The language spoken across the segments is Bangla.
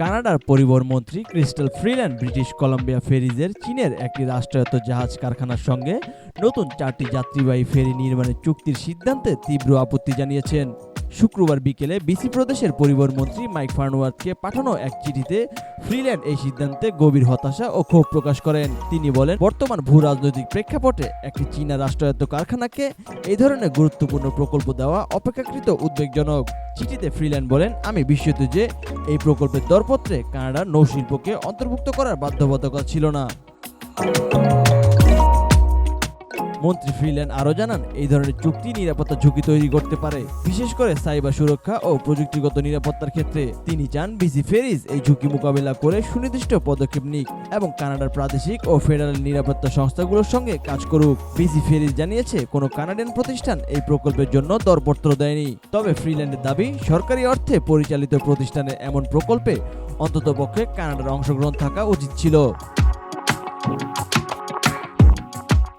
কানাডার পরিবহন মন্ত্রী ক্রিস্টাল ফ্রিল্যান্ড ব্রিটিশ কলাম্বিয়া ফেরিজের চীনের একটি রাষ্ট্রায়ত্ত জাহাজ কারখানার সঙ্গে নতুন 4টি যাত্রীবাহী ফেরি নির্মাণের চুক্তির সিদ্ধান্তে তীব্র আপত্তি জানিয়েছেন। শুক্রবার বিকেলে বিসি প্রদেশের পরিবহন মন্ত্রী মাইক ফার্নওয়ার্থকে পাঠানো এক চিঠিতে ফ্রিল্যান্ড এই সিদ্ধান্তে গভীর হতাশা ও ক্ষোভ প্রকাশ করেন। তিনি বলেন, বর্তমান ভূ রাজনৈতিক প্রেক্ষাপটে একটি চীনা রাষ্ট্রায়ত্ত কারখানাকে এই ধরনের গুরুত্বপূর্ণ প্রকল্প দেওয়া অপেক্ষাকৃত উদ্বেগজনক। চিঠিতে ফ্রিল্যান্ড বলেন, আমি বিস্মিত যে এই প্রকল্পের দরপত্রে কানাডার নৌশিল্পকে অন্তর্ভুক্ত করার বাধ্যবাধকতা ছিল না। মন্ত্রী ফ্রিল্যান্ড আরও জানান, এই ধরনের চুক্তি নিরাপত্তা ঝুঁকি তৈরি করতে পারে, বিশেষ করে সাইবার সুরক্ষা ও প্রযুক্তিগত নিরাপত্তার ক্ষেত্রে। তিনি চান বিসি ফেরিজ এই ঝুঁকি মোকাবেলা করে সুনির্দিষ্ট পদক্ষেপ নিক এবং কানাডার প্রাদেশিক ও ফেডারেল নিরাপত্তা সংস্থাগুলোর সঙ্গে কাজ করুক। বিসি ফেরিজ জানিয়েছে, কোনো কানাডিয়ান প্রতিষ্ঠান এই প্রকল্পের জন্য দরপত্র দেয়নি। তবে ফ্রিল্যান্ডের দাবি, সরকারি অর্থে পরিচালিত প্রতিষ্ঠানের এমন প্রকল্পে অন্ততপক্ষে কানাডার অংশগ্রহণ থাকা উচিত ছিল।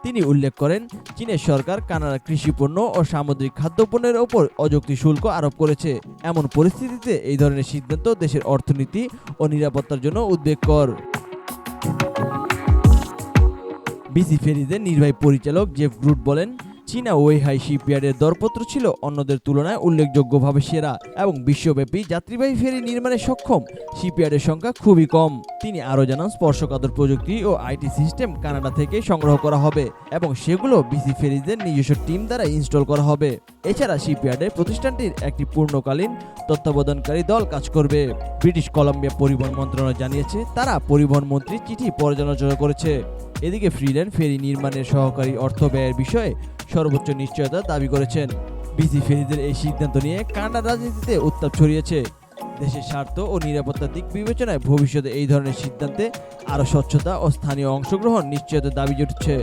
তিনি উল্লেখ করেন, চীনের সরকার কানাডার কৃষিপণ্য ও সামুদ্রিক খাদ্যপণ্যের ওপর অযৌক্তিক শুল্ক আরোপ করেছে। এমন পরিস্থিতিতে এই ধরনের সিদ্ধান্ত দেশের অর্থনীতি ও নিরাপত্তার জন্য উদ্বেগকর। বিসি ফেরিজের নির্বাহী পরিচালক জেফ গ্রুট বলেন, চীনা ওয়েহাই শিপইয়ার্ডের দরপত্র ছিল অন্যদের তুলনায় উল্লেখযোগ্যভাবে সেরা এবং বিশ্বব্যাপী যাত্রীবাহী ফেরি নির্মাণে সক্ষম শিপইয়ার্ডের সংখ্যা খুবই কম। তিনি আরও জানান, স্পর্শকাতর প্রযুক্তি ও আইটি সিস্টেম কানাডা থেকে সংগ্রহ করা হবে এবং সেগুলো বিসি ফেরিজের নিজস্ব টিম দ্বারা ইনস্টল করা হবে। এছাড়া শিপইয়ার্ডে প্রতিষ্ঠানটির একটি পূর্ণকালীন তত্ত্বাবধানকারী দল কাজ করবে। ব্রিটিশ কলাম্বিয়া পরিবহন মন্ত্রণালয় জানিয়েছে, তারা পরিবহন মন্ত্রীর চিঠি পর্যালোচনা করেছে। এদিকে ফ্রিল্যান্ড ফেরি নির্মাণের সহকারী অর্থ ব্যয়ের বিষয়ে সর্বোচ্চ নিশ্চয়তা দাবি করেছেন। বিসি ফেরিজের এই সিদ্ধান্ত নিয়ে কানাডার রাজনীতিতে উত্তাপ ছড়িয়েছে। দেশের স্বার্থ ও নিরাপত্তার দিক বিবেচনায় ভবিষ্যতে এই ধরনের সিদ্ধান্তে আরও স্বচ্ছতা ও স্থানীয় অংশগ্রহণ নিশ্চয়তার দাবি উঠছে।